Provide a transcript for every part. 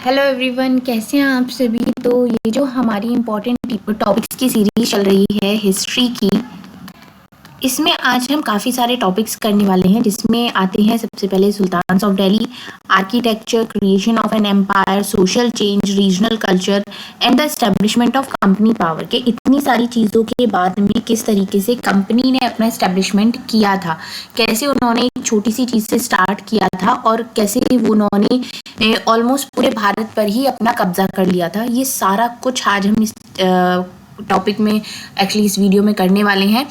Hello everyone, कैसे हैं आप सभी। तो ये जो हमारी इम्पोर्टेंट टॉपिक्स की सीरीज चल रही है हिस्ट्री की, इसमें आज हम काफ़ी सारे टॉपिक्स करने वाले हैं, जिसमें आते हैं सबसे पहले sultans of Delhi, architecture, creation of an empire, social change, regional culture and the establishment of company power के। इतनी सारी चीज़ों के बाद में किस तरीके से कंपनी ने अपना एस्टेब्लिशमेंट किया था, कैसे उन्होंने एक छोटी सी चीज़ से स्टार्ट किया था और कैसे उन्होंने ऑलमोस्ट पूरे भारत पर ही अपना कब्जा कर लिया था। ये सारा कुछ आज हम इस टॉपिक में एक्चुअली इस वीडियो में करने वाले हैं।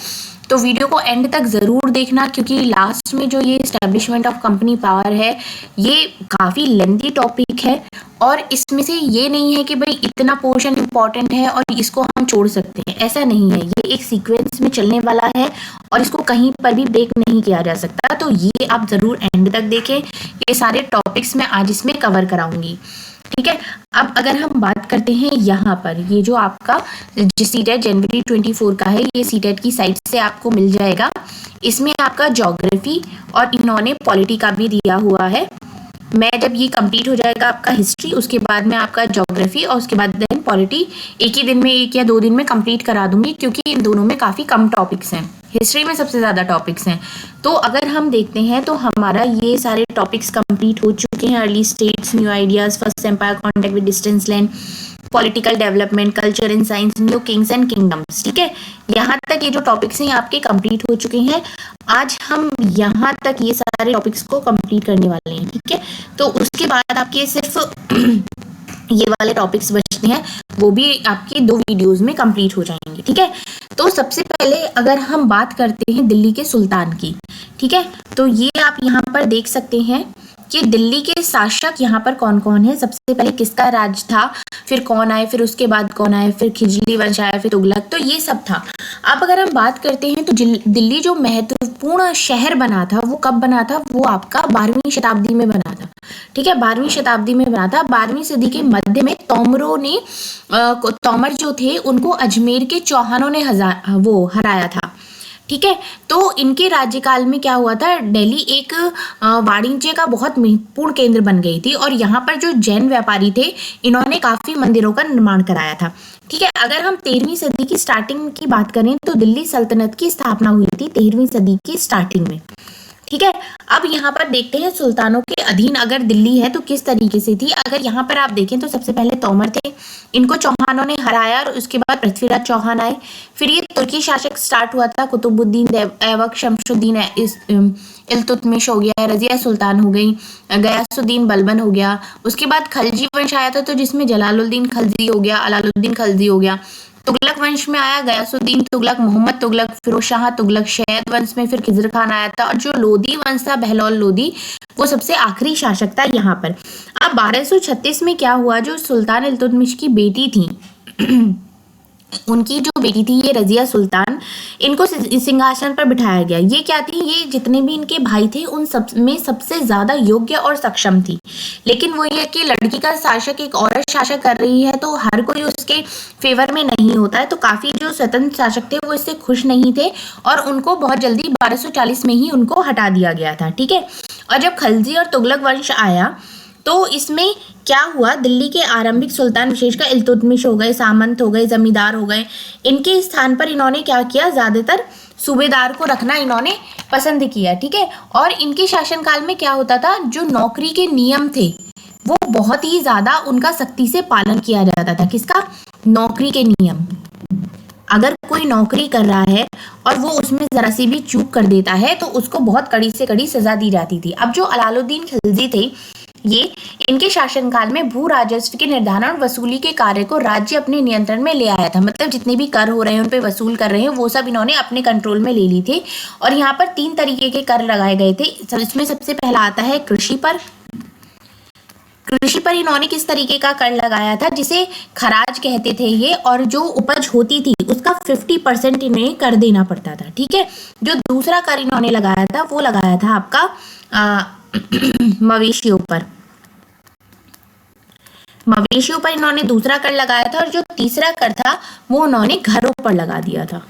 तो वीडियो को एंड तक ज़रूर देखना, क्योंकि लास्ट में जो ये इस्टेब्लिशमेंट ऑफ कंपनी पावर है, ये काफ़ी लेंथी टॉपिक है और इसमें से ये नहीं है कि भाई इतना पोर्शन इंपॉर्टेंट है और इसको हम छोड़ सकते हैं, ऐसा नहीं है। ये एक सीक्वेंस में चलने वाला है और इसको कहीं पर भी ब्रेक नहीं किया जा सकता। तो ये आप ज़रूर एंड तक देखें। ये सारे टॉपिक्स मैं आज इसमें कवर कराऊंगी, ठीक है। अब अगर हम बात करते हैं यहाँ पर, ये जो आपका सीटेट जनवरी 24 का है, ये सीटेट की साइट से आपको मिल जाएगा। इसमें आपका ज्योग्राफी और इन्होंने पॉलिटी का भी दिया हुआ है। मैं जब ये कंप्लीट हो जाएगा आपका हिस्ट्री, उसके बाद में आपका ज्योग्राफी और उसके बाद देन पॉलिटी एक ही दिन में, 1 या 2 दिन में कंप्लीट करा दूंगी, क्योंकि इन दोनों में काफ़ी कम टॉपिक्स हैं। हिस्ट्री में सबसे ज़्यादा टॉपिक्स हैं। तो अगर हम देखते हैं तो हमारा ये सारे टॉपिक्स कंप्लीट हो चुके हैं। Early states, new ideas, first empire, contact with distance land, political development, culture and science, new kings and kingdoms, ठीक है। यहाँ तक ये जो टॉपिक्स हैं आपके कंप्लीट हो चुके हैं। आज हम यहाँ तक ये सारे टॉपिक्स को कंप्लीट करने वाले हैं, ठीक है। तो उसके बाद आपके सिर्फ ये वाले टॉपिक्स बचते हैं, वो भी आपके 2 वीडियोस में कंप्लीट हो जाएंगे, ठीक है। तो सबसे पहले अगर हम बात करते हैं दिल्ली के सुल्तान की, ठीक है, तो ये आप यहाँ पर देख सकते हैं कि दिल्ली के शासक यहाँ पर कौन कौन है। सबसे पहले किसका राज था, फिर कौन आए, फिर उसके बाद कौन आए, फिर खिजली वंश आया, फिर तुगलक, तो ये सब था। अब अगर हम बात करते हैं तो दिल्ली जो महत्वपूर्ण शहर बना था, वो कब बना था, वो आपका 12वीं शताब्दी में बना था, ठीक है। 12वीं शताब्दी में बना था। 12वीं सदी के मध्य में तोमरों ने तोमर जो थे उनको अजमेर के चौहानों ने हराया था, ठीक है। तो इनके राज्यकाल में क्या हुआ था, दिल्ली एक वाणिज्य का बहुत महत्वपूर्ण केंद्र बन गई थी और यहाँ पर जो जैन व्यापारी थे, इन्होंने काफ़ी मंदिरों का निर्माण कराया था, ठीक है। अगर हम 13वीं सदी की स्टार्टिंग की बात करें तो दिल्ली सल्तनत की स्थापना हुई थी 13वीं सदी की स्टार्टिंग में, ठीक है। अब यहाँ पर देखते हैं सुल्तानों के अधीन अगर दिल्ली है तो किस तरीके से थी। अगर यहाँ पर आप देखें तो सबसे पहले तोमर थे, इनको चौहानों ने हराया और उसके बाद पृथ्वीराज चौहान आए। फिर ये तुर्की शासक स्टार्ट हुआ था, कुतुबुद्दीन ऐबक, शमशुद्दीन इल्तुतमिश हो गया, रजिया सुल्तान हो गई, गयासुद्दीन बलबन हो गया। उसके बाद खलजी वंश आया था, तो जिसमें जलालुद्दीन खलजी हो गया, अलाउद्दीन खलजी हो गया। तुगलक वंश में आया गयासुद्दीन तुगलक, मोहम्मद तुगलक, फिरोज शाह तुगलक। शैद वंश में फिर खिजर खान आया था और जो लोधी वंश था, बहलोल लोधी, वो सबसे आखिरी शासक था यहाँ पर। अब 1236 में क्या हुआ, जो सुल्तान इल्तुतमिश की बेटी थी उनकी जो बेटी थी ये रजिया सुल्तान, इनको सिंहासन पर बिठाया गया। ये क्या थी, ये जितने भी इनके भाई थे उन सब में सबसे ज्यादा योग्य और सक्षम थी। लेकिन वो ये कि लड़की का शासक एक औरत शासक कर रही है तो हर कोई उसके फेवर में नहीं होता है। तो काफी जो स्वतंत्र शासक थे वो इससे खुश नहीं थे और उनको बहुत जल्दी 1240 में ही उनको हटा दिया गया था, ठीक है। और जब खलजी और तुगलक वंश आया तो इसमें क्या हुआ, दिल्ली के आरंभिक सुल्तान विशेषकर इल्तुतमिश हो गए, सामंत हो गए, जमींदार हो गए, इनके स्थान पर इन्होंने क्या किया, ज्यादातर सूबेदार को रखना इन्होंने पसंद किया, ठीक है। और इनके शासनकाल में क्या होता था, जो नौकरी के नियम थे वो बहुत ही ज्यादा उनका सख्ती से पालन किया जाता था। किसका, नौकरी के नियम। अगर कोई नौकरी कर रहा है और वो उसमें जरा सी भी चूक कर देता है तो उसको बहुत कड़ी से कड़ी सजा दी जाती थी। अब जो अलाउद्दीन खिलजी थे, ये इनके शासनकाल में भू राजस्व के निर्धारण और वसूली के कार्य को राज्य अपने नियंत्रण में ले आया था। मतलब जितने भी कर हो रहे हैं उन पे वसूल कर रहे हैं वो सब इन्होंने अपने कंट्रोल में ले ली थे। और यहाँ पर 3 तरीके के कर लगाए गए थे। इसमें सबसे पहला आता है कृषि पर। कृषि पर इन्होंने किस तरीके का कर लगाया था, जिसे खराज कहते थे ये, और जो उपज होती थी उसका 50% इन्हें कर देना पड़ता था, ठीक है। जो दूसरा कर इन्होंने लगाया था वो लगाया था आपका मवेशियों पर। मवेशियों पर इन्होंने दूसरा कर लगाया था और जो तीसरा कर था वो उन्होंने घरों पर लगा दिया था,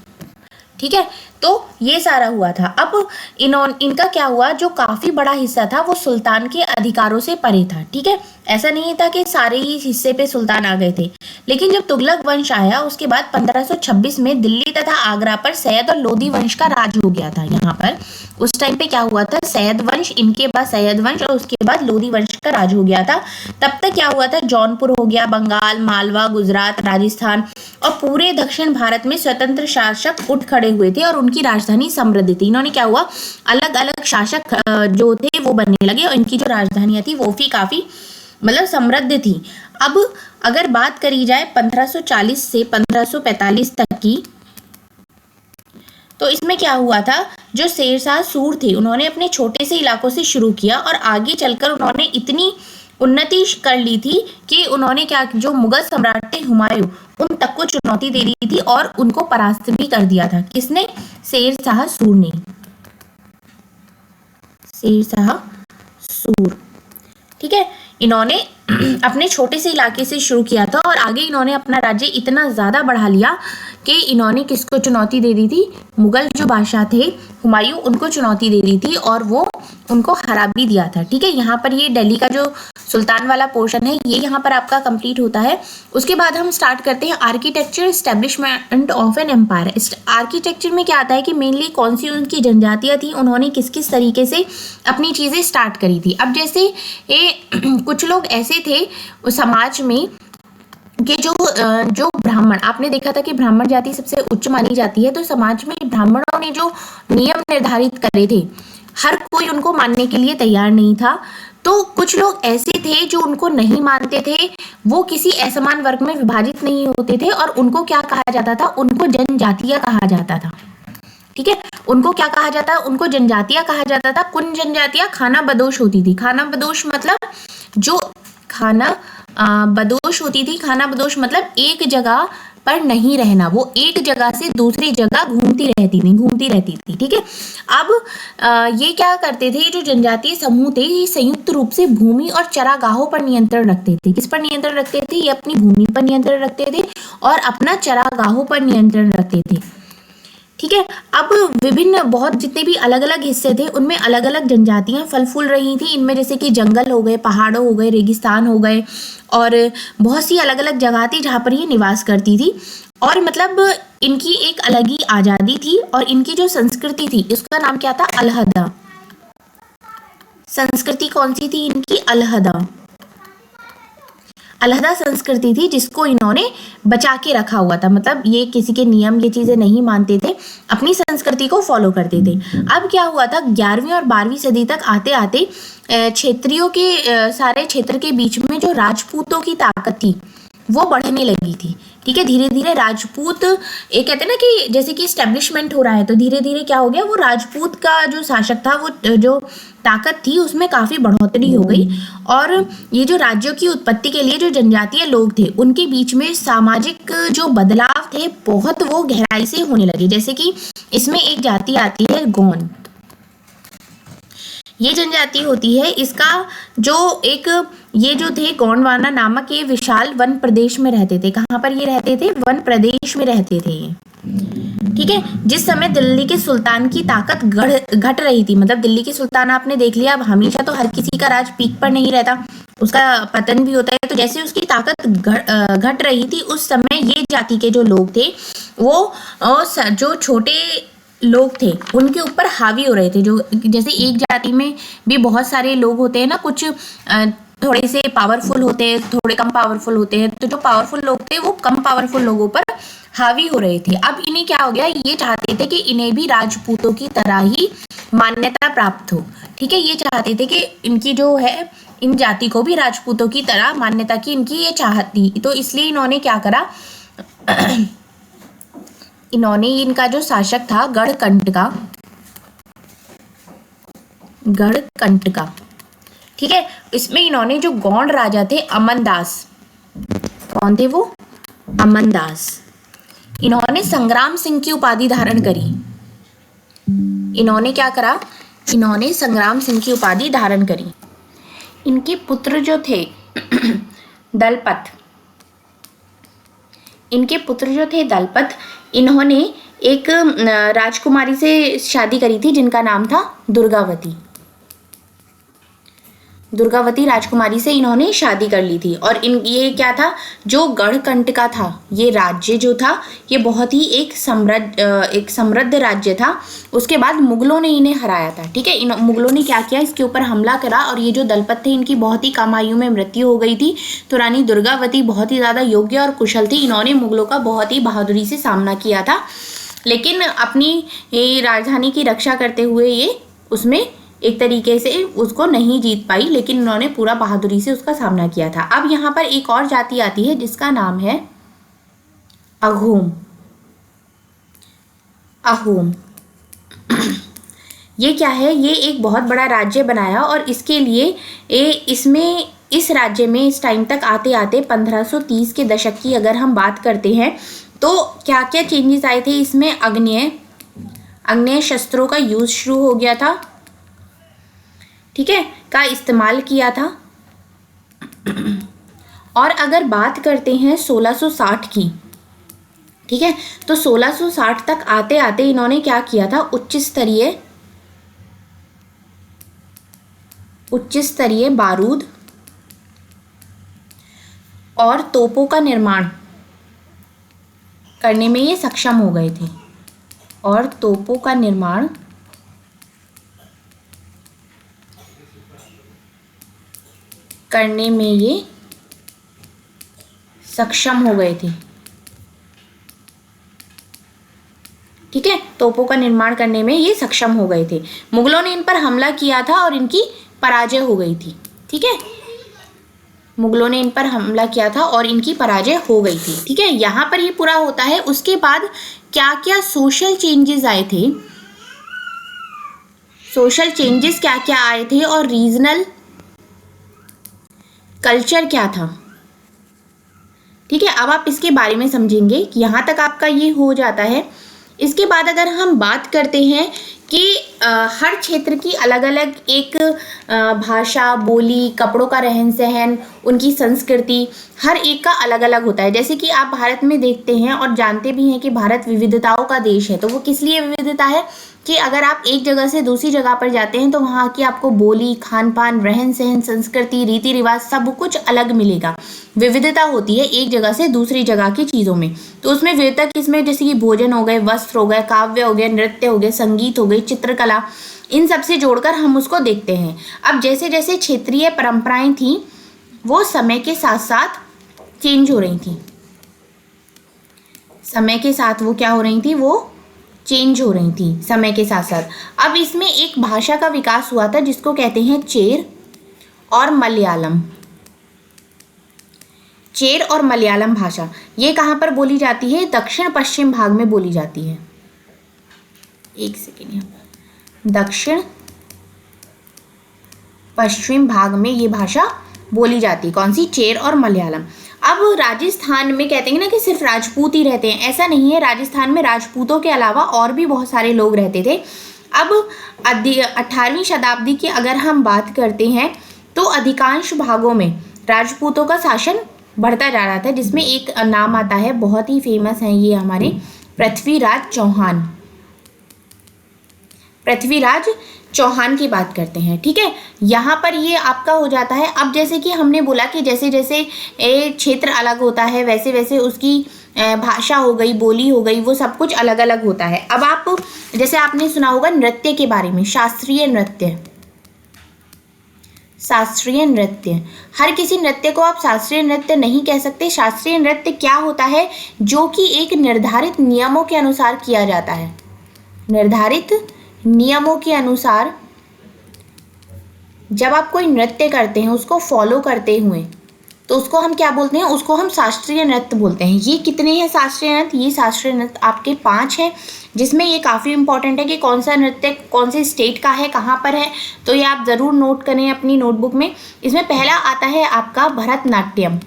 ठीक है। तो ये सारा हुआ था। अब इनका क्या हुआ, जो काफी बड़ा हिस्सा था वो सुल्तान के अधिकारों से परे था। ठीक है, ऐसा नहीं था कि सारे ही हिस्से पे सुल्तान आ गए थे, लेकिन जब तुगलक वंश आया उसके बाद 1526 में दिल्ली तथा आगरा पर सैयद और लोधी वंश का राज हो गया था। यहाँ पर उस टाइम पे क्या हुआ था, सैयद वंश, इनके बाद सैयद वंश और उसके बाद लोधी वंश का राज हो गया था। तब तक क्या हुआ था, जौनपुर हो गया, बंगाल, मालवा, गुजरात, राजस्थान और पूरे दक्षिण भारत में स्वतंत्र शासक उठ खड़े हुए थे और उनकी राजधानी समृद्ध थी। इन्होंने क्या हुआ, अलग अलग शासक जो थे वो बनने लगे और इनकी जो राजधानियां थी वो भी काफी मतलब समृद्ध थी। अब अगर बात करी जाए 1540 से 1545 तक की, तो इसमें क्या हुआ था, जो शेरशाह सूर थे उन्होंने अपने छोटे से इलाकों से शुरू किया और आगे चलकर उन्होंने इतनी उन्नति कर ली थी कि उन्होंने क्या, जो मुगल सम्राट थे हुमायूं, उन तक को चुनौती दे दी थी और उनको परास्त भी कर दिया था। किसने, शेरशाह सूर ने, शेरशाह सूर। ठीक है, इन्होंने अपने छोटे से इलाके से शुरू किया था और आगे इन्होंने अपना राज्य इतना ज़्यादा बढ़ा लिया कि इन्होंने किसको चुनौती दे दी थी, मुगल जो बादशाह थे हुमायूं, उनको चुनौती दे दी थी और वो उनको हरा भी दिया था। ठीक है, यहाँ पर ये दिल्ली का जो सुल्तान वाला पोर्शन है ये यहाँ पर आपका कंप्लीट होता है। उसके बाद हम स्टार्ट करते हैं architecture establishment of an empire. Architecture में क्या आता है कि मेनली कौन सी उनकी जनजातियाँ थी, उन्होंने किस किस तरीके से अपनी चीज़ें स्टार्ट करी थी। अब जैसे ये कुछ लोग ऐसे थे उस समाज में कि जो ब्राह्मण, आपने देखा था कि ब्राह्मण जाति सबसे उच्च मानी जाती है, तो समाज में ब्राह्मणों ने जो नियम निर्धारित करे थे हर कोई उनको मानने के लिए तैयार नहीं था। तो कुछ लोग ऐसे थे जो उनको नहीं मानते थे, वो किसी असमान वर्ग में विभाजित नहीं होते थे और उनको क्या कहा जाता था, उनको जनजातियां कहा जाता था। ठीक है, उनको क्या कहा जाता है, उनको जनजातियां कहा जाता था। कुछ जनजातियां खाना बदोश होती थी। खाना बदोश मतलब जो खाना बदोश होती थी, खाना बदोश मतलब एक जगह पर नहीं रहना, वो एक जगह से दूसरी जगह घूमती रहती थी। ठीक है, अब ये क्या करते थे, जो जनजातीय समूह थे ये संयुक्त रूप से भूमि और चरागाहों पर नियंत्रण रखते थे। किस पर नियंत्रण रखते थे, ये अपनी भूमि पर नियंत्रण रखते थे और अपना चरागाहों पर नियंत्रण रखते थे। ठीक है, अब विभिन्न बहुत जितने भी अलग अलग हिस्से थे उनमें अलग अलग जनजातियां फल फूल रही थी। इनमें जैसे कि जंगल हो गए, पहाड़ों हो गए, रेगिस्तान हो गए और बहुत सी अलग अलग जगह थी जहाँ पर ये निवास करती थी। और मतलब इनकी एक अलग ही आज़ादी थी और इनकी जो संस्कृति थी इसका नाम क्या था, अलहदा। संस्कृति कौन सी थी इनकी, अलहदा संस्कृति थी जिसको इन्होंने बचा के रखा हुआ था। मतलब ये किसी के नियम ये चीजें नहीं मानते थे, अपनी संस्कृति को फॉलो करते थे। अब क्या हुआ था, 11वीं और 12वीं सदी तक आते आते क्षेत्रियों के सारे क्षेत्र के बीच में जो राजपूतों की ताकत थी वो बढ़ने लगी थी। ठीक है, धीरे धीरे राजपूत, ये कहते हैं ना कि जैसे कि स्टैब्लिशमेंट हो रहा है, तो धीरे धीरे क्या हो गया, वो राजपूत का जो शासक था वो जो ताकत थी उसमें काफ़ी बढ़ोतरी हो गई। और ये जो राज्यों की उत्पत्ति के लिए जो जनजातीय लोग थे उनके बीच में सामाजिक जो बदलाव थे बहुत वो गहराई से होने लगे। जैसे कि इसमें एक जाति आती है गोंड, ये जनजाति होती है, इसका जो एक ये जो थे गोंडवाना नामक ये विशाल वन प्रदेश में रहते थे। कहाँ पर ये रहते थे, वन प्रदेश में रहते थे ये। ठीक है, जिस समय दिल्ली के सुल्तान की ताकत घट रही थी, मतलब दिल्ली के सुल्तान आपने देख लिया, अब हमेशा तो हर किसी का राज पीक पर नहीं रहता, उसका पतन भी होता है। तो जैसे उसकी ताकत घट रही थी उस समय ये जाति के जो लोग थे वो जो छोटे लोग थे उनके ऊपर हावी हो रहे थे। जो जैसे एक जाति में भी बहुत सारे लोग होते हैं ना, कुछ थोड़े से पावरफुल होते हैं, थोड़े कम पावरफुल होते हैं, तो जो पावरफुल लोग थे वो कम पावरफुल लोगों पर हावी हो रहे थे। अब इन्हें क्या हो गया, ये चाहते थे कि इन्हें भी राजपूतों की तरह ही मान्यता प्राप्त हो। ठीक है, ये चाहते थे कि इनकी जो है इन जाति को भी राजपूतों की तरह मान्यता की इनकी ये चाहत थी। तो इसलिए इन्होंने क्या करा, इन्होंने इनका जो शासक था गढ़कंटका, ठीक है, इसमें इन्होंने जो गौंड राजा थे अमनदास, कौन थे वो, अमनदास, इन्होंने संग्राम सिंह की उपाधि धारण करी। इन्होंने क्या करा, इन्होंने संग्राम सिंह की उपाधि धारण करी। इनके पुत्र जो थे दलपत, इन्होंने एक राजकुमारी से शादी करी थी जिनका नाम था दुर्गावती। दुर्गावती राजकुमारी से इन्होंने शादी कर ली थी। और ये क्या था, जो गढ़कंटका था, ये राज्य जो था ये बहुत ही एक समृद्ध राज्य था। उसके बाद मुगलों ने इन्हें हराया था। ठीक है, इन मुगलों ने क्या किया, इसके ऊपर हमला करा और ये जो दलपत थे इनकी बहुत ही कम आयु में मृत्यु हो गई थी। तो रानी दुर्गावती बहुत ही ज़्यादा योग्य और कुशल थी। इन्होंने मुगलों का बहुत ही बहादुरी से सामना किया था, लेकिन अपनी ये राजधानी की रक्षा करते हुए ये उसमें एक तरीके से उसको नहीं जीत पाई, लेकिन उन्होंने पूरा बहादुरी से उसका सामना किया था। अब यहाँ पर एक और जाति आती है जिसका नाम है अहोम। अहोम ये क्या है, ये एक बहुत बड़ा राज्य बनाया और इसके लिए इस राज्य में इस टाइम तक आते आते 1530 के दशक की अगर हम बात करते हैं तो क्या क्या चेंजेस आए थे इसमें। आग्नेय शस्त्रों का यूज शुरू हो गया था, ठीक है, का इस्तेमाल किया था। और अगर बात करते हैं 1660 की, ठीक है, तो 1660 तक आते आते इन्होंने क्या किया था, उच्च स्तरीय बारूद और तोपों का निर्माण करने में ये सक्षम हो गए थे। और तोपों का निर्माण करने में ये सक्षम हो गए थे। ठीक है, तोपों का निर्माण करने में ये सक्षम हो गए थे। मुगलों ने इन पर हमला किया था और इनकी पराजय हो गई थी। ठीक है, मुगलों ने इन पर हमला किया था और इनकी पराजय हो गई थी। ठीक है, यहाँ पर ये पूरा होता है। उसके बाद क्या क्या सोशल चेंजेस आए थे, सोशल चेंजेस क्या क्या आए थे और रीजनल कल्चर क्या था। ठीक है, अब आप इसके बारे में समझेंगे। यहाँ तक आपका ये हो जाता है। इसके बाद अगर हम बात करते हैं कि हर क्षेत्र की अलग अलग एक भाषा, बोली, कपड़ों का रहन सहन, उनकी संस्कृति, हर एक का अलग अलग होता है। जैसे कि आप भारत में देखते हैं और जानते भी हैं कि भारत विविधताओं का देश है। तो वो किस लिए विविधता है कि अगर आप एक जगह से दूसरी जगह पर जाते हैं तो वहाँ की आपको बोली, खान पान, रहन सहन, संस्कृति, रीति रिवाज सब कुछ अलग मिलेगा। विविधता होती है एक जगह से दूसरी जगह की चीज़ों में। तो उसमें विविधता किसमें, जैसे कि भोजन हो गए, वस्त्र हो गए, काव्य हो गए, नृत्य हो गए, संगीत हो गई, चित्रकला, इन सब से जोड़कर हम उसको देखते हैं। अब जैसे जैसे क्षेत्रीय परंपराएं थी वो समय के साथ साथ चेंज हो रही थी। समय के साथ वो क्या हो रही थी, वो चेंज हो रही थी समय के साथ साथ। अब इसमें एक भाषा का विकास हुआ था जिसको कहते हैं चेर और मलयालम। चेर और मलयालम भाषा ये कहाँ पर बोली जाती है, दक्षिण पश्चिम भाग में बोली जाती है। एक सेकेंड, दक्षिण पश्चिम भाग में ये भाषा बोली जाती है। कौन सी, चेर और मलयालम। अब राजस्थान में कहते हैं ना कि सिर्फ राजपूत ही रहते हैं, ऐसा नहीं है। राजस्थान में राजपूतों के अलावा और भी बहुत सारे लोग रहते थे। अब 18वीं शताब्दी की अगर हम बात करते हैं तो अधिकांश भागों में राजपूतों का शासन बढ़ता जा रहा था, जिसमें एक नाम आता है, बहुत ही फेमस है ये हमारे, पृथ्वीराज चौहान। पृथ्वीराज चौहान की बात करते हैं। ठीक है, यहाँ पर ये आपका हो जाता है। अब जैसे कि हमने बोला कि जैसे जैसे क्षेत्र अलग होता है वैसे वैसे उसकी भाषा हो गई, बोली हो गई, वो सब कुछ अलग अलग होता है। अब आप जैसे आपने सुना होगा नृत्य के बारे में, शास्त्रीय नृत्य। शास्त्रीय नृत्य, हर किसी नृत्य को आप शास्त्रीय नृत्य नहीं कह सकते। शास्त्रीय नृत्य क्या होता है, जो कि एक निर्धारित नियमों के अनुसार किया जाता है। निर्धारित नियमों के अनुसार जब आप कोई नृत्य करते हैं उसको फॉलो करते हुए, तो उसको हम क्या बोलते हैं, उसको हम शास्त्रीय नृत्य बोलते हैं। ये कितने हैं शास्त्रीय नृत्य, ये शास्त्रीय नृत्य आपके 5 हैं, जिसमें ये काफ़ी इंपॉर्टेंट है कि कौन सा नृत्य कौन से स्टेट का है, कहाँ पर है, तो ये आप ज़रूर नोट करें अपनी नोटबुक में। इसमें पहला आता है आपका भरतनाट्यम।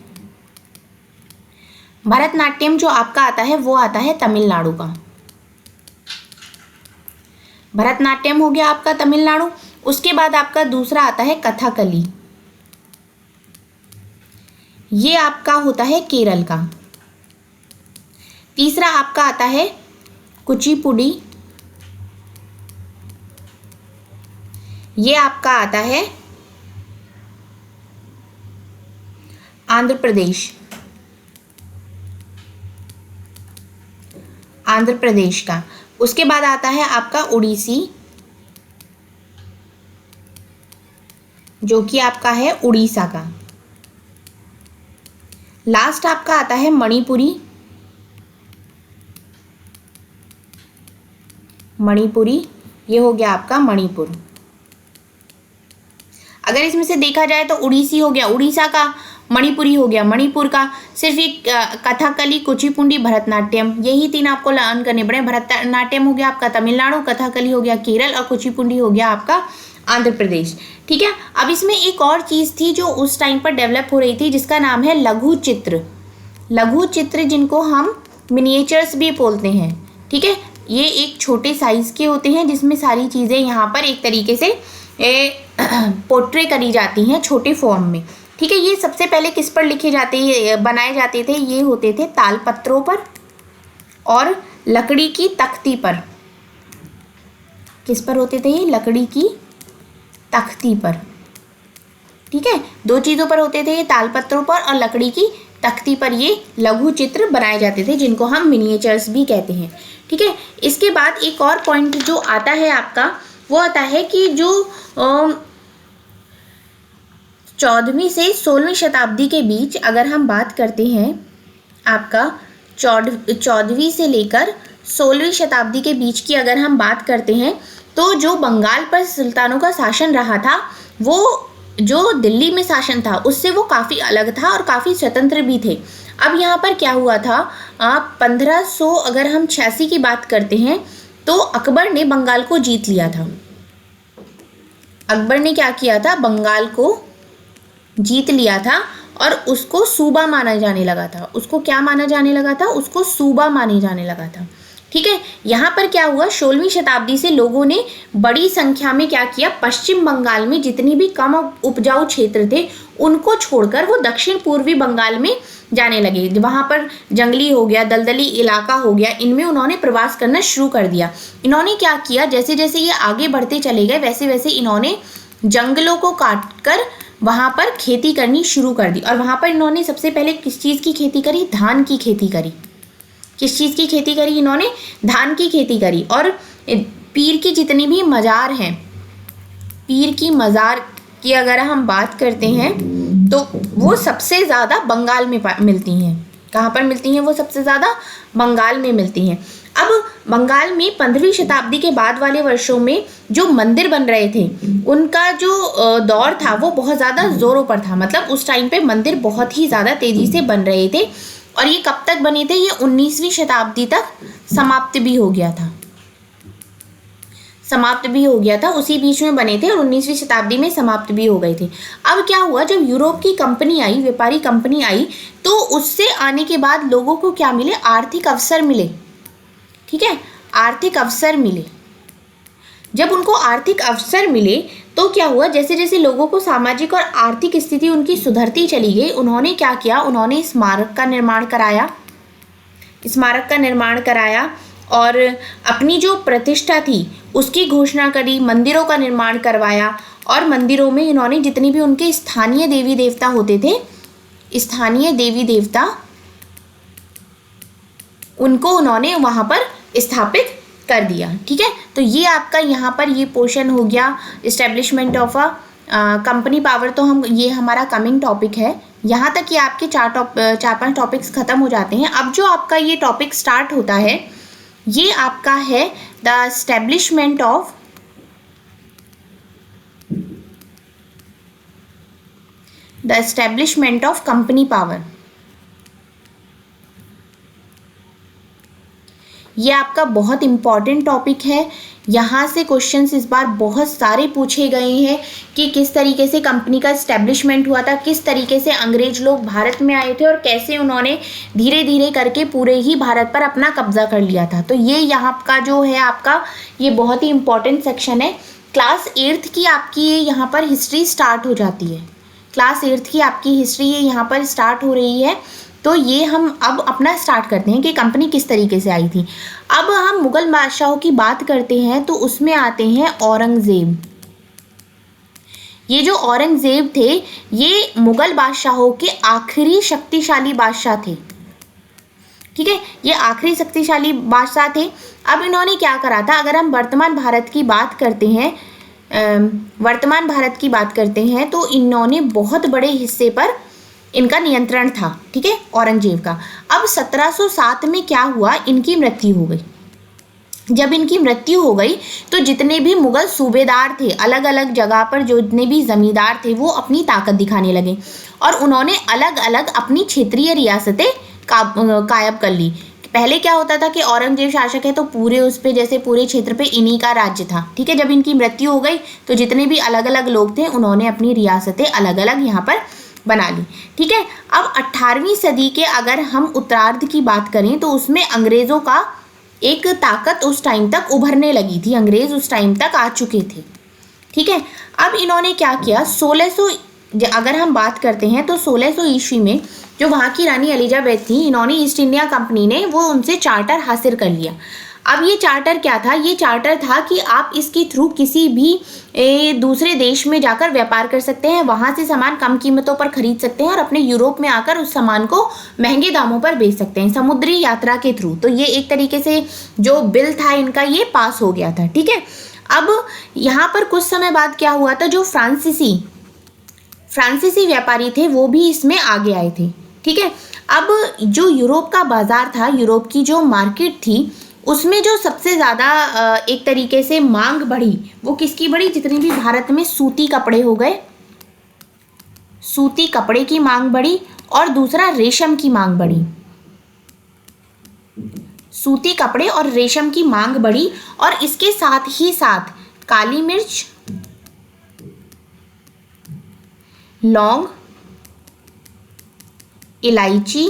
भरतनाट्यम जो आपका आता है वो आता है तमिलनाडु का। भरतनाट्यम हो गया आपका तमिलनाडु। उसके बाद आपका दूसरा आता है कथकली, ये आपका होता है केरल का। तीसरा आपका आता है कुचिपुड़ी, ये आपका आता है आंध्र प्रदेश, आंध्र प्रदेश का। उसके बाद आता है आपका उड़ीसी, जो कि आपका है उड़ीसा का। लास्ट आपका आता है मणिपुरी, मणिपुरी, ये हो गया आपका मणिपुर। अगर इसमें से देखा जाए तो उड़ीसी हो गया उड़ीसा का, मणिपुरी हो गया मणिपुर का। सिर्फ एक कथकली, कुचिपुड़ी, भरतनाट्यम, यही तीन आपको लर्न करने पड़े। भरतनाट्यम हो गया आपका तमिलनाडु, कथकली हो गया केरल और कुचिपुड़ी हो गया आपका आंध्र प्रदेश। ठीक है, अब इसमें एक और चीज़ थी जो उस टाइम पर डेवलप हो रही थी, जिसका नाम है लघु चित्र। लघु चित्र, जिनको हम मिनिएचर्स भी बोलते हैं। ठीक है, ये एक छोटे साइज के होते हैं जिसमें सारी चीज़ें यहाँ पर एक तरीके से पोर्ट्रे करी जाती हैं छोटे फॉर्म में। ठीक है, ये सबसे पहले किस पर लिखे जाते बनाए जाते थे? ये होते थे तालपत्रों पर और लकड़ी की तख्ती पर। किस पर होते थे? ये लकड़ी की तख्ती पर। ठीक है, दो चीज़ों पर होते थे, ये तालपत्रों पर और लकड़ी की तख्ती पर ये लघु चित्र बनाए जाते थे, जिनको हम मिनिएचर्स भी कहते हैं। ठीक है, इसके बाद एक और पॉइंट जो आता है आपका, वो आता है कि जो 14वीं से 16वीं शताब्दी के बीच अगर हम बात करते हैं, आपका 14वीं से लेकर 16वीं शताब्दी के बीच की अगर हम बात करते हैं, तो जो बंगाल पर सुल्तानों का शासन रहा था, वो जो दिल्ली में शासन था उससे वो काफ़ी अलग था और काफ़ी स्वतंत्र भी थे। अब यहाँ पर क्या हुआ था, 1500 अगर हम 86 की बात करते हैं, तो अकबर ने बंगाल को जीत लिया था। अकबर ने क्या किया था? बंगाल को जीत लिया था और उसको सूबा माना जाने लगा था। उसको क्या माना जाने लगा था? उसको सूबा माने जाने लगा था। ठीक है, यहाँ पर क्या हुआ, 16वीं शताब्दी से लोगों ने बड़ी संख्या में क्या किया, पश्चिम बंगाल में जितनी भी कम उपजाऊ क्षेत्र थे उनको छोड़कर वो दक्षिण पूर्वी बंगाल में जाने लगे। वहाँ पर जंगली हो गया, दलदली इलाका हो गया, इनमें उन्होंने प्रवास करना शुरू कर दिया। इन्होंने क्या किया, जैसे जैसे ये आगे बढ़ते चले गए वैसे वैसे इन्होंने जंगलों को काट कर वहाँ पर खेती करनी शुरू कर दी। और वहाँ पर इन्होंने सबसे पहले किस चीज़ की खेती करी? धान की खेती करी। किस चीज़ की खेती करी इन्होंने? धान की खेती करी। और पीर की जितनी भी मज़ार हैं, पीर की मज़ार की अगर हम बात करते हैं तो वो सबसे ज़्यादा बंगाल में मिलती हैं। कहाँ पर मिलती हैं? वो सबसे ज़्यादा बंगाल में मिलती हैं। अब बंगाल में 15वीं शताब्दी के बाद वाले वर्षों में जो मंदिर बन रहे थे, उनका जो दौर था वो बहुत ज़्यादा ज़ोरों पर था। मतलब उस टाइम पे मंदिर बहुत ही ज़्यादा तेज़ी से बन रहे थे। और ये कब तक बने थे? ये 19वीं शताब्दी तक समाप्त भी हो गया था। समाप्त भी हो गया था, उसी बीच में बने थे और 19वीं शताब्दी में समाप्त भी हो गए थे। अब क्या हुआ, जब यूरोप की कंपनी आई, व्यापारी कंपनी आई, तो उससे आने के बाद लोगों को क्या मिले? आर्थिक अवसर मिले। ठीक है, आर्थिक अवसर मिले। जब उनको आर्थिक अवसर मिले तो क्या हुआ, जैसे जैसे लोगों को सामाजिक और आर्थिक स्थिति उनकी सुधरती चली गई, उन्होंने क्या किया? उन्होंने स्मारक का निर्माण कराया। स्मारक का निर्माण कराया और अपनी जो प्रतिष्ठा थी उसकी घोषणा करी, मंदिरों का निर्माण करवाया। और मंदिरों में इन्होंने जितनी भी उनके स्थानीय देवी देवता होते थे, स्थानीय देवी देवता, उनको उन्होंने वहाँ पर स्थापित कर दिया। ठीक है, तो ये आपका यहाँ पर ये पोर्शन हो गया establishment of a company power. तो हम ये हमारा कमिंग टॉपिक है। यहाँ तक ये आपके 4-5 टॉपिक्स खत्म हो जाते हैं। अब जो आपका ये टॉपिक स्टार्ट होता है, ये आपका है the establishment of company power. ये आपका बहुत इम्पॉर्टेंट टॉपिक है। यहाँ से क्वेश्चंस इस बार बहुत सारे पूछे गए हैं कि किस तरीके से कंपनी का इस्टेब्लिशमेंट हुआ था, किस तरीके से अंग्रेज लोग भारत में आए थे और कैसे उन्होंने धीरे धीरे करके पूरे ही भारत पर अपना कब्जा कर लिया था। तो ये यहाँ का जो है आपका ये बहुत ही इम्पॉर्टेंट सेक्शन है। क्लास 8th की आपकी ये यहाँ पर हिस्ट्री स्टार्ट हो जाती है। क्लास 8th की आपकी हिस्ट्री ये यहाँ पर स्टार्ट हो रही है। तो ये हम अब अपना स्टार्ट करते हैं कि कंपनी किस तरीके से आई थी। अब हम मुगल बादशाहों की बात करते हैं तो उसमें आते हैं औरंगज़ेब। ये जो औरंगज़ेब थे ये मुगल बादशाहों के आखिरी शक्तिशाली बादशाह थे, ठीक है, ये आखिरी शक्तिशाली बादशाह थे। अब इन्होंने क्या करा था, अगर हम वर्तमान भारत की बात करते हैं तो इन्होंने बहुत बड़े हिस्से पर इनका नियंत्रण था, ठीक है, औरंगजेब का। अब 1707 में क्या हुआ, इनकी मृत्यु हो गई। जब इनकी मृत्यु हो गई तो जितने भी मुगल सूबेदार थे, अलग अलग जगह पर जो जितने भी जमींदार थे, वो अपनी ताकत दिखाने लगे और उन्होंने अलग अलग अपनी क्षेत्रीय रियासतें कायम कर ली। पहले क्या होता था कि औरंगजेब शासक है तो पूरे उस पे जैसे पूरे क्षेत्र पे इन्हीं का राज्य था, ठीक है। जब इनकी मृत्यु हो गई तो जितने भी अलग अलग लोग थे उन्होंने अपनी रियासतें अलग अलग यहाँ पर बना ली, ठीक है। अब 18वीं सदी के अगर हम उत्तरार्ध की बात करें तो उसमें अंग्रेज़ों का एक ताकत उस टाइम तक उभरने लगी थी, अंग्रेज़ उस टाइम तक आ चुके थे, ठीक है। अब इन्होंने क्या किया, 1600 अगर हम बात करते हैं तो 1600 ईस्वी में जो वहाँ की रानी एलिजाबेथ थी, इन्होंने ईस्ट इंडिया कंपनी ने वो उनसे चार्टर हासिल कर लिया। अब ये चार्टर क्या था, ये चार्टर था कि आप इसके थ्रू किसी भी दूसरे देश में जाकर व्यापार कर सकते हैं, वहाँ से सामान कम कीमतों पर खरीद सकते हैं और अपने यूरोप में आकर उस सामान को महंगे दामों पर बेच सकते हैं समुद्री यात्रा के थ्रू। तो ये एक तरीके से जो बिल था इनका ये पास हो गया था, ठीक है। अब यहाँ पर कुछ समय बाद क्या हुआ था, जो फ्रांसीसी व्यापारी थे वो भी इसमें आगे आए थे, ठीक है। अब जो यूरोप का बाजार था, यूरोप की जो मार्केट थी, उसमें जो सबसे ज़्यादा एक तरीके से मांग बढ़ी वो किसकी बढ़ी, जितने भी भारत में सूती कपड़े हो गए, सूती कपड़े की मांग बढ़ी और दूसरा रेशम की मांग बढ़ी। सूती कपड़े और रेशम की मांग बढ़ी और इसके साथ ही साथ काली मिर्च, लौंग, इलायची,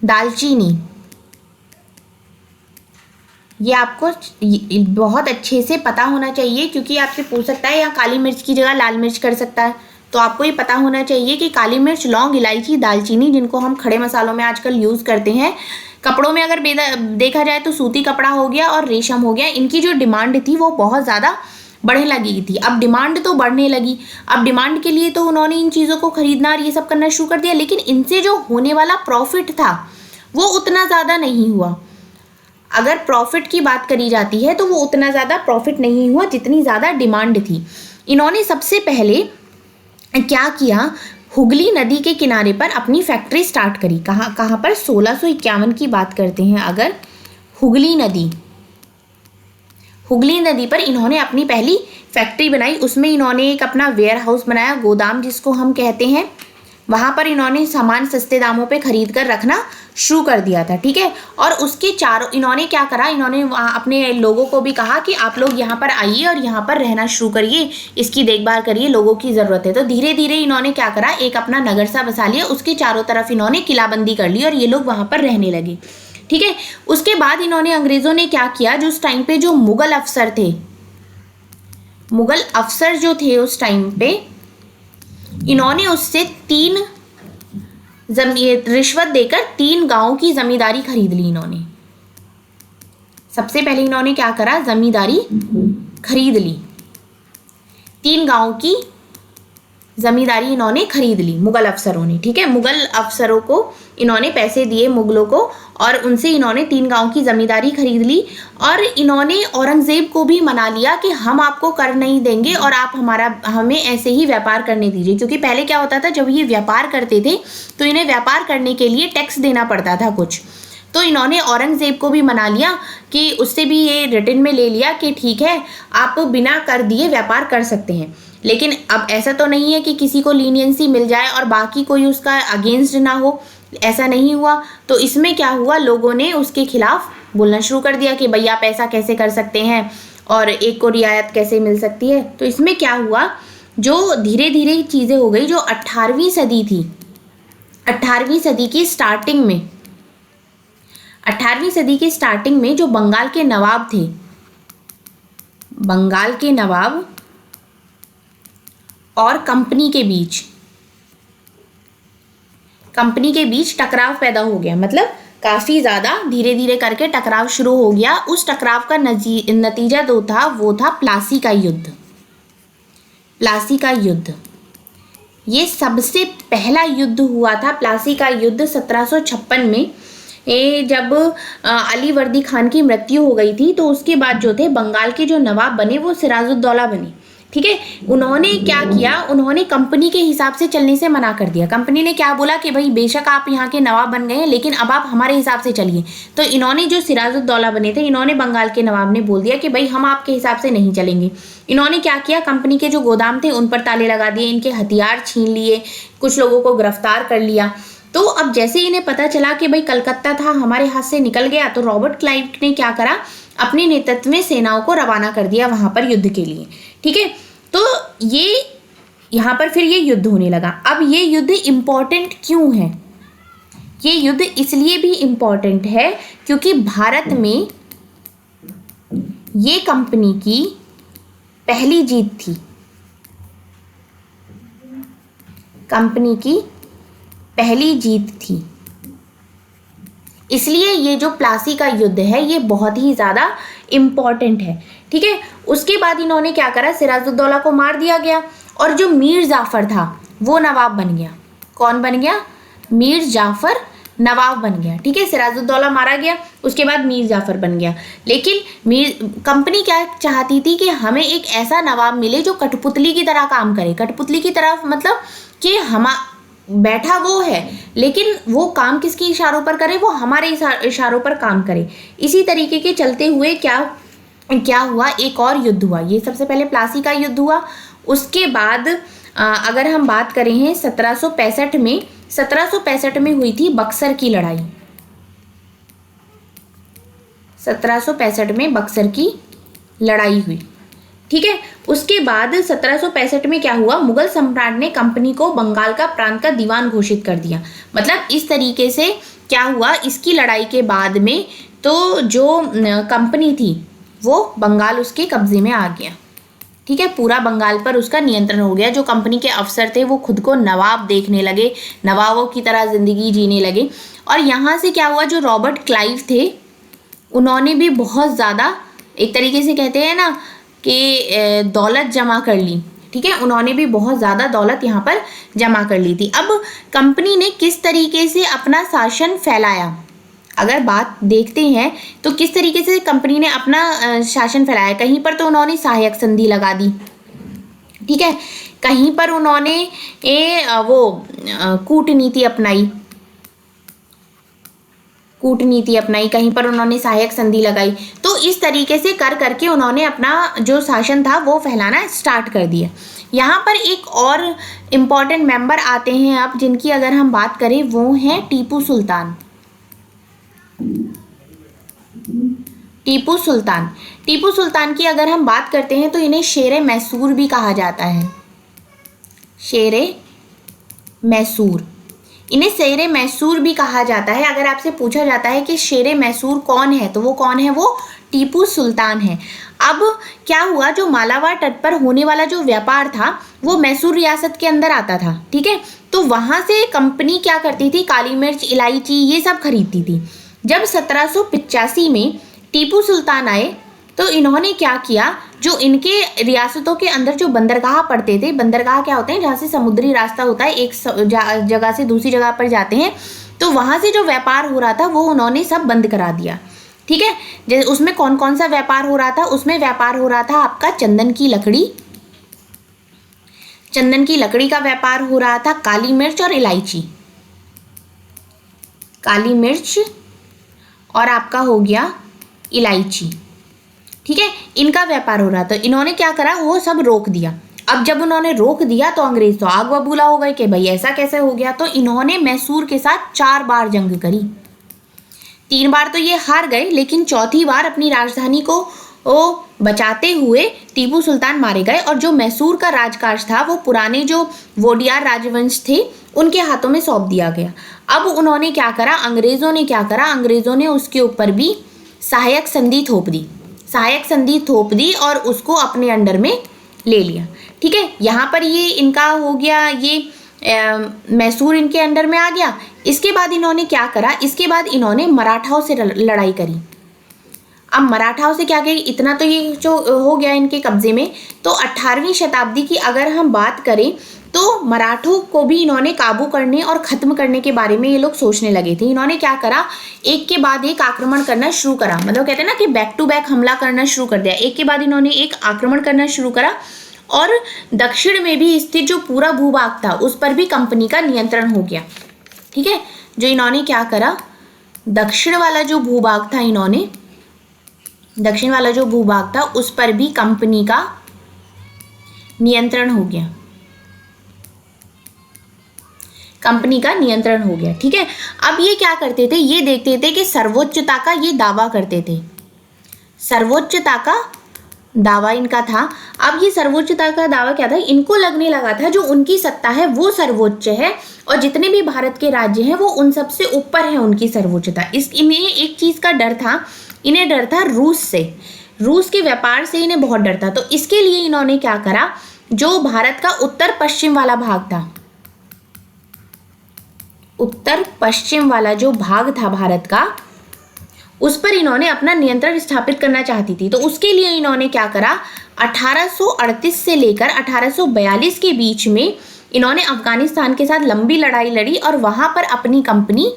दालचीनी, ये आपको बहुत अच्छे से पता होना चाहिए क्योंकि आपसे पूछ सकता है, यहाँ काली मिर्च की जगह लाल मिर्च कर सकता है, तो आपको ये पता होना चाहिए कि काली मिर्च, लौंग, इलायची, दालचीनी, जिनको हम खड़े मसालों में आजकल यूज़ करते हैं, कपड़ों में अगर देखा जाए तो सूती कपड़ा हो गया और रेशम हो गया, इनकी जो डिमांड थी वो बहुत ज़्यादा बढ़ने लगी थी। अब डिमांड तो बढ़ने लगी, अब डिमांड के लिए तो उन्होंने इन चीज़ों को खरीदना और ये सब करना शुरू कर दिया, लेकिन इनसे जो होने वाला प्रॉफिट था वो उतना ज़्यादा नहीं हुआ। अगर प्रॉफिट की बात करी जाती है तो वो उतना ज़्यादा प्रॉफिट नहीं हुआ जितनी ज़्यादा डिमांड थी। इन्होंने सबसे पहले क्या किया, हुगली नदी के किनारे पर अपनी फैक्ट्री स्टार्ट करी। कहाँ पर, 1651 की बात करते हैं अगर, हुगली नदी पर इन्होंने अपनी पहली फैक्ट्री बनाई। उसमें इन्होंने एक अपना वेयर हाउस बनाया, गोदाम जिसको हम कहते हैं, वहाँ पर इन्होंने सामान सस्ते दामों पे खरीद कर रखना शुरू कर दिया था, ठीक है। और उसके चारों इन्होंने क्या करा, इन्होंने वहाँ अपने लोगों को भी कहा कि आप लोग यहाँ पर आइए और यहाँ पर रहना शुरू करिए, इसकी देखभाल करिए, लोगों की ज़रूरत है। तो धीरे धीरे इन्होंने क्या करा, एक अपना नगर सा बसा लिया, उसके चारों तरफ इन्होंने किलाबंदी कर ली और ये लोग वहाँ पर रहने लगे, ठीक है। उसके बाद इन्होंने, अंग्रेज़ों ने क्या किया, जो उस टाइम पे जो मुगल अफसर जो थे उस टाइम पे, इन्होंने उससे रिश्वत देकर 3 गांवों की जमींदारी खरीद ली। इन्होंने सबसे पहले इन्होंने क्या करा, जमींदारी खरीद ली, 3 गांवों की जमींदारी इन्होंने खरीद ली मुगल अफसरों ने, ठीक है। मुगल अफसरों को इन्होंने पैसे दिए मुगलों को और उनसे इन्होंने 3 गांव की जमींदारी खरीद ली और इन्होंने औरंगजेब को भी मना लिया कि हम आपको कर नहीं देंगे और आप हमें ऐसे ही व्यापार करने दीजिए। क्योंकि पहले क्या होता था, जब ये व्यापार करते थे तो इन्हें व्यापार करने के लिए टैक्स देना पड़ता था कुछ, तो इन्होंने औरंगजेब को भी मना लिया कि उससे भी ये रिटर्न में ले लिया कि ठीक है आप बिना कर दिए व्यापार कर सकते हैं। लेकिन अब ऐसा तो नहीं है कि किसी को लीनियंसी मिल जाए और बाकी कोई उसका अगेंस्ट ना हो, ऐसा नहीं हुआ। तो इसमें क्या हुआ, लोगों ने उसके खिलाफ बोलना शुरू कर दिया कि भैया आप ऐसा कैसे कर सकते हैं और एक को रियायत कैसे मिल सकती है। तो इसमें क्या हुआ, जो धीरे धीरे चीज़ें हो गई, जो 18वीं सदी थी, 18वीं सदी की स्टार्टिंग में, 18वीं सदी की स्टार्टिंग में जो बंगाल के नवाब थे, बंगाल के नवाब और कंपनी के बीच कंपनी के बीच टकराव पैदा हो गया, मतलब काफ़ी ज़्यादा धीरे धीरे करके टकराव शुरू हो गया। उस टकराव का नतीजा जो था वो था प्लासी का युद्ध। प्लासी का युद्ध ये सबसे पहला युद्ध हुआ था। प्लासी का युद्ध 1756 में जब अलीवर्दी खान की मृत्यु हो गई थी, तो उसके बाद जो थे बंगाल के जो नवाब बने वो सिराजुद्दौला बने। ठीक है, उन्होंने क्या किया, उन्होंने कंपनी के हिसाब से चलने से मना कर दिया। कंपनी ने क्या बोला कि भाई बेशक आप यहाँ के नवाब बन गए हैं, लेकिन अब आप हमारे हिसाब से चलिए। तो इन्होंने, जो सिराजुद्दौला बने थे, इन्होंने बंगाल के नवाब ने बोल दिया कि भाई हम आपके हिसाब से नहीं चलेंगे। इन्होंने क्या किया, कंपनी के जो गोदाम थे उन पर ताले लगा दिए, इनके हथियार छीन लिए, कुछ लोगों को गिरफ्तार कर लिया। तो अब जैसे इन्हें पता चला कि भाई कलकत्ता था हमारे हाथ से निकल गया, तो रॉबर्ट क्लाइव ने क्या करा, अपने नेतृत्व में सेनाओं को रवाना कर दिया वहां पर युद्ध के लिए। ठीक है, तो ये यहाँ पर फिर ये युद्ध होने लगा। अब ये युद्ध इम्पॉर्टेंट क्यों है? ये युद्ध इसलिए भी इम्पॉर्टेंट है क्योंकि भारत में ये कंपनी की पहली जीत थी। कंपनी की पहली जीत थी, इसलिए ये जो प्लासी का युद्ध है ये बहुत ही ज़्यादा इम्पॉर्टेंट है। ठीक है, उसके बाद इन्होंने क्या करा, सिराजुद्दौला को मार दिया गया और जो मीर जाफर था वो नवाब बन गया। कौन बन गया? मीर जाफर नवाब बन गया। ठीक है, सिराजुद्दौला मारा गया, उसके बाद मीर जाफर बन गया। लेकिन कंपनी क्या चाहती थी कि हमें एक ऐसा नवाब मिले जो कठपुतली की तरह काम करे। कठपुतली की तरह मतलब कि हम बैठा वो है, लेकिन वो काम किसके इशारों पर करे, वो हमारे इशारों पर काम करे। इसी तरीके के चलते हुए क्या हुआ, एक और युद्ध हुआ। ये सबसे पहले प्लासी का युद्ध हुआ। उसके बाद अगर हम बात करें हैं 1765 में हुई थी बक्सर की लड़ाई। 1765 में बक्सर की लड़ाई हुई। ठीक है, उसके बाद 1765 में क्या हुआ, मुगल सम्राट ने कंपनी को बंगाल का प्रांत का दीवान घोषित कर दिया। मतलब इस तरीके से क्या हुआ, इसकी लड़ाई के बाद में तो जो कंपनी थी वो बंगाल उसके कब्जे में आ गया। ठीक है, पूरा बंगाल पर उसका नियंत्रण हो गया। जो कंपनी के अफसर थे वो खुद को नवाब देखने लगे, नवाबों की तरह जिंदगी जीने लगे। और यहाँ से क्या हुआ, जो रॉबर्ट क्लाइव थे उन्होंने भी बहुत ज़्यादा, एक तरीके से कहते हैं ना कि दौलत जमा कर ली। ठीक है, उन्होंने भी बहुत ज़्यादा दौलत यहाँ पर जमा कर ली थी। अब कंपनी ने किस तरीके से अपना शासन फैलाया, अगर बात देखते हैं तो किस तरीके से कंपनी ने अपना शासन फैलाया। कहीं पर तो उन्होंने सहायक संधि लगा दी। ठीक है, कहीं पर उन्होंने कूटनीति अपनाई, कहीं पर उन्होंने सहायक संधि लगाई। तो इस तरीके से कर करके उन्होंने अपना जो शासन था वो फैलाना स्टार्ट कर दिया। यहाँ पर एक और इम्पॉर्टेंट मेंबर आते हैं अब, जिनकी अगर हम बात करें वो हैं टीपू सुल्तान। टीपू सुल्तान की अगर हम बात करते हैं तो इन्हें शेरे मैसूर भी कहा जाता है। शेरे मैसूर, इन्हें शेरे मैसूर भी कहा जाता है। अगर आपसे पूछा जाता है कि शेरे मैसूर कौन है, तो वो कौन है, वो टीपू सुल्तान है। अब क्या हुआ, जो मालाबार तट पर होने वाला जो व्यापार था वो मैसूर रियासत के अंदर आता था। ठीक है, तो वहां से कंपनी क्या करती थी, काली मिर्च, इलायची ये सब खरीदती थी। जब 1785 में टीपू सुल्तान आए तो इन्होंने क्या किया, जो इनके रियासतों के अंदर जो बंदरगाह पड़ते थे, बंदरगाह क्या होते हैं, जहाँ से समुद्री रास्ता होता है, एक जगह से दूसरी जगह पर जाते हैं, तो वहाँ से जो व्यापार हो रहा था वो उन्होंने सब बंद करा दिया। ठीक है, जैसे उसमें कौन कौन सा व्यापार हो रहा था, उसमें व्यापार हो रहा था आपका चंदन की लकड़ी का व्यापार हो रहा था, काली मिर्च और इलायची, काली मिर्च और आपका हो गया इलायची। ठीक है, इनका व्यापार हो रहा था। इन्होंने क्या करा, वो सब रोक दिया। अब जब उन्होंने रोक दिया तो अंग्रेज तो आग बबूला हो गए कि भाई ऐसा कैसे हो गया। तो इन्होंने मैसूर के साथ 4 बार जंग करी। 3 बार तो ये हार गए, लेकिन चौथी बार अपनी राजधानी को बचाते हुए टीपू सुल्तान मारे गए। और जो मैसूर का राजकाज था वो पुराने जो वोडियार राजवंश थे उनके हाथों में सौंप दिया गया। अब उन्होंने क्या करा, अंग्रेजों ने उसके ऊपर भी सहायक संधि थोप दी और उसको अपने अंडर में ले लिया। ठीक है, यहाँ पर ये इनका हो गया, ये मैसूर इनके अंडर में आ गया। इसके बाद इन्होंने क्या करा, इसके बाद इन्होंने मराठाओं से लड़ाई करी। अब मराठाओं से क्या करी, इतना तो ये जो हो गया इनके कब्जे में। तो 18वीं शताब्दी की अगर हम बात करें तो मराठों को भी इन्होंने काबू करने और ख़त्म करने के बारे में ये लोग सोचने लगे थे। इन्होंने क्या करा, एक के बाद एक आक्रमण करना शुरू करा। मतलब कहते हैं ना कि बैक टू बैक हमला करना शुरू कर दिया। एक के बाद इन्होंने एक आक्रमण करना शुरू करा और दक्षिण में भी स्थित जो पूरा भूभाग था उस पर भी कंपनी का नियंत्रण हो गया। ठीक है, जो इन्होंने क्या करा, दक्षिण वाला जो भूभाग था, इन्होंने दक्षिण वाला जो भूभाग था उस पर भी कंपनी का नियंत्रण हो गया। कंपनी का नियंत्रण हो गया। ठीक है, अब ये क्या करते थे, ये देखते थे कि सर्वोच्चता का ये दावा करते थे। सर्वोच्चता का दावा इनका था। अब ये सर्वोच्चता का दावा क्या था, इनको लगने लगा था जो उनकी सत्ता है वो सर्वोच्च है और जितने भी भारत के राज्य हैं वो उन सबसे ऊपर है उनकी सर्वोच्चता। इन्हें एक चीज का डर था, इन्हें डर था रूस से। रूस के व्यापार से इन्हें बहुत डर था। तो इसके लिए इन्होंने क्या करा, जो भारत का उत्तर पश्चिम वाला भाग था, उत्तर पश्चिम वाला जो भाग था भारत का, उस पर इन्होंने अपना नियंत्रण स्थापित करना चाहती थी। तो उसके लिए इन्होंने क्या करा, 1838 से लेकर 1842 के बीच में इन्होंने अफगानिस्तान के साथ लंबी लड़ाई लड़ी और वहां पर अपनी कंपनी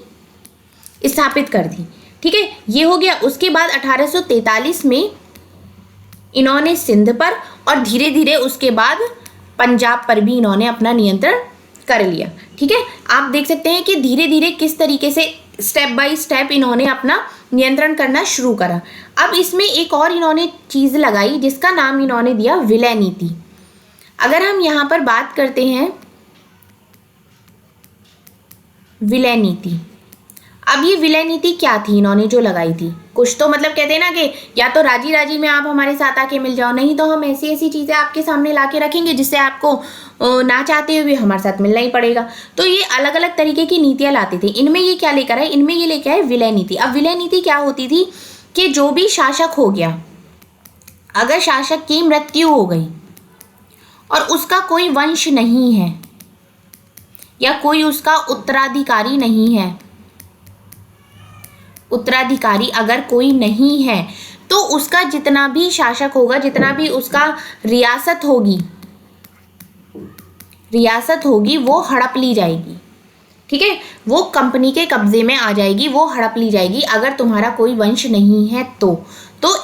स्थापित कर दी। ठीक है, ये हो गया। उसके बाद 1843 में इन्होंने सिंध पर और धीरे धीरे उसके बाद पंजाब पर भी इन्होंने अपना नियंत्रण कर लिया। ठीक है, आप देख सकते हैं कि धीरे धीरे किस तरीके से स्टेप बाय स्टेप इन्होंने अपना नियंत्रण करना शुरू करा। अब इसमें एक और इन्होंने चीज़ लगाई जिसका नाम इन्होंने दिया विलय नीति। अगर हम यहाँ पर बात करते हैं विलय नीति, अब ये विलय नीति क्या थी इन्होंने जो लगाई थी, कुछ तो मतलब कहते हैं ना कि या तो राजी राजी में आप हमारे साथ आके मिल जाओ, नहीं तो हम ऐसी ऐसी चीज़ें आपके सामने ला के रखेंगे जिससे आपको ना चाहते हुए हमारे साथ मिलना ही पड़ेगा। तो ये अलग अलग तरीके की नीतियाँ लाते थे। इनमें ये क्या लेकर आए, इनमें ये लेकर आए विलय नीति। अब विलय नीति क्या होती थी कि जो भी शासक हो गया, अगर शासक की मृत्यु हो गई और उसका कोई वंश नहीं है या कोई उसका उत्तराधिकारी नहीं है, उत्तराधिकारी अगर कोई नहीं है तो उसका जितना भी शासक होगा, जितना भी उसका रियासत होगी वो हड़प ली जाएगी। ठीक है, वो कंपनी के कब्जे में आ जाएगी, वो हड़प ली जाएगी अगर तुम्हारा कोई वंश नहीं है तो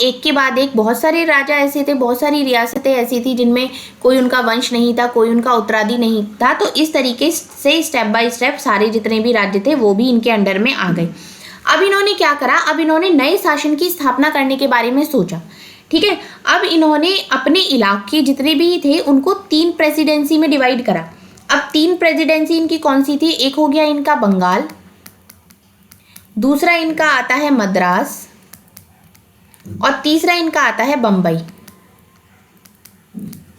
एक के बाद एक बहुत सारे राजा ऐसे थे, बहुत सारी रियासतें ऐसी थी जिनमें कोई उनका वंश नहीं था, कोई उनका उत्तराधि नहीं था। तो इस तरीके से स्टेप बाय स्टेप सारे जितने भी राज्य थे वो भी इनके अंडर में आ गए। अब इन्होंने क्या करा, अब इन्होंने नए शासन की स्थापना करने के बारे में सोचा। ठीक है, अब इन्होंने अपने इलाके जितने भी थे उनको 3 प्रेसिडेंसी में डिवाइड करा। अब 3 प्रेसिडेंसी इनकी कौन सी थी, एक हो गया इनका बंगाल, दूसरा इनका आता है मद्रास और तीसरा इनका आता है बम्बई।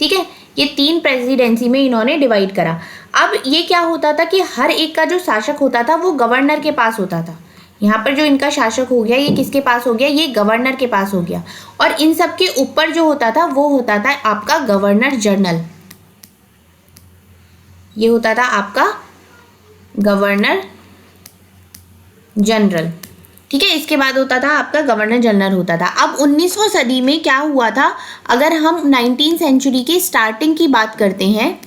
ठीक है, ये 3 प्रेसिडेंसी में इन्होंने डिवाइड करा। अब ये क्या होता था कि हर एक का जो शासक होता था वो गवर्नर के पास होता था। यहाँ पर जो इनका शासक हो गया ये किसके पास हो गया, ये गवर्नर के पास हो गया। और इन सब के ऊपर जो होता था वो होता था आपका गवर्नर जनरल, ये होता था आपका गवर्नर जनरल। ठीक है, इसके बाद होता था आपका गवर्नर जनरल होता था। अब 19वीं सदी में क्या हुआ था, अगर हम 19वीं सेंचुरी की स्टार्टिंग की बात करते हैं,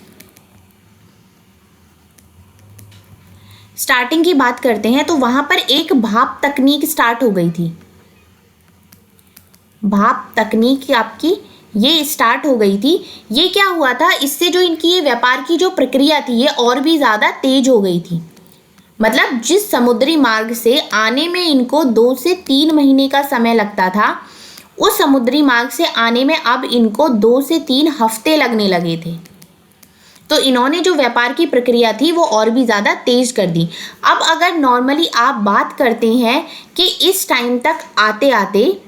तो वहां पर एक भाप तकनीक स्टार्ट हो गई थी। भाप तकनीक आपकी ये स्टार्ट हो गई थी। ये क्या हुआ था, इससे जो इनकी ये व्यापार की जो प्रक्रिया थी ये और भी ज़्यादा तेज हो गई थी। मतलब जिस समुद्री मार्ग से आने में इनको 2 से 3 महीने का समय लगता था, उस समुद्री मार्ग से आने में अब इनको 2 से 3 हफ्ते लगने लगे थे। तो इन्होंने जो व्यापार की प्रक्रिया थी वो और भी ज़्यादा तेज कर दी। अब अगर नॉर्मली आप बात करते हैं कि इस टाइम तक आते आते,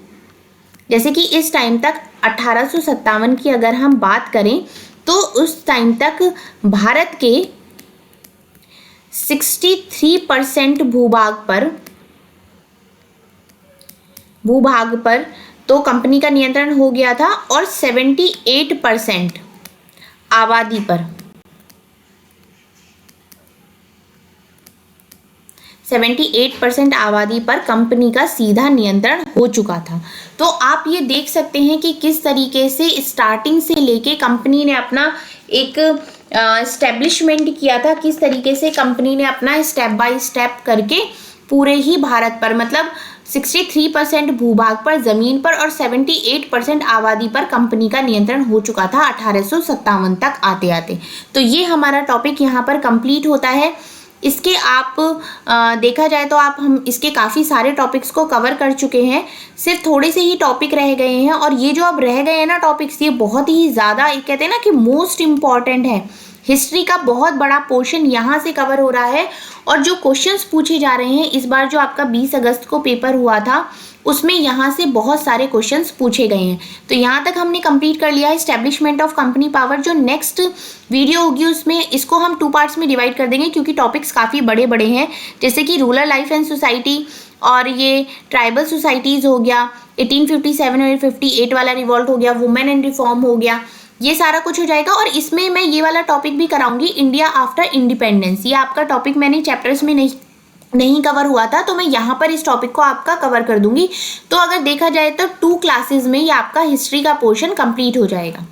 जैसे कि इस टाइम तक 1857 की अगर हम बात करें तो उस टाइम तक भारत के 63% भूभाग पर तो कंपनी का नियंत्रण हो गया था और 78% आबादी पर 78% आबादी पर कंपनी का सीधा नियंत्रण हो चुका था। तो आप ये देख सकते हैं कि किस तरीके से स्टार्टिंग से लेके कंपनी ने अपना एक एस्टेब्लिशमेंट किया था, किस तरीके से कंपनी ने अपना स्टेप बाय स्टेप करके पूरे ही भारत पर, मतलब 63% भूभाग पर, जमीन पर और 78% आबादी पर कंपनी का नियंत्रण हो चुका था 1857 तक आते आते। तो ये हमारा टॉपिक यहाँ पर कंप्लीट होता है। इसके आप देखा जाए तो हम इसके काफ़ी सारे टॉपिक्स को कवर कर चुके हैं, सिर्फ थोड़े से ही टॉपिक रह गए हैं। और ये जो अब रह गए हैं ना टॉपिक्स, ये बहुत ही ज़्यादा, एक कहते हैं ना कि मोस्ट इम्पॉर्टेंट है। हिस्ट्री का बहुत बड़ा पोर्शन यहाँ से कवर हो रहा है। और जो क्वेश्चंस पूछे जा रहे हैं इस बार, जो आपका 20 अगस्त को पेपर हुआ था, उसमें यहाँ से बहुत सारे क्वेश्चंस पूछे गए हैं। तो यहाँ तक हमने कंप्लीट कर लिया है एस्टेब्लिशमेंट ऑफ कंपनी पावर। जो नेक्स्ट वीडियो होगी उसमें इसको हम 2 पार्ट्स में डिवाइड कर देंगे, क्योंकि टॉपिक्स काफ़ी बड़े बड़े हैं, जैसे कि रूरल लाइफ एंड सोसाइटी और ये ट्राइबल सोसाइटीज़ हो गया, 1857 और 58 वाला रिवॉल्ट हो गया, वुमेन एंड रिफॉर्म हो गया, ये सारा कुछ हो जाएगा। और इसमें मैं ये वाला टॉपिक भी कराऊंगी, इंडिया आफ्टर इंडिपेंडेंस। ये आपका टॉपिक मैंने चैप्टर्स में नहीं कवर हुआ था, तो मैं यहाँ पर इस टॉपिक को आपका कवर कर दूंगी। तो अगर देखा जाए तो 2 क्लासेस में ये आपका हिस्ट्री का पोर्शन कंप्लीट हो जाएगा।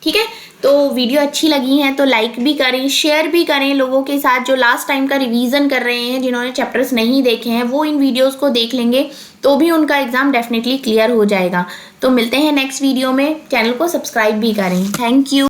ठीक है, तो वीडियो अच्छी लगी है तो लाइक भी करें, शेयर भी करें लोगों के साथ जो लास्ट टाइम का रिवीजन कर रहे हैं, जिन्होंने चैप्टर्स नहीं देखे हैं वो इन वीडियोस को देख लेंगे तो भी उनका एग्जाम डेफिनेटली क्लियर हो जाएगा। तो मिलते हैं नेक्स्ट वीडियो में, चैनल को सब्सक्राइब भी करें। Thank you.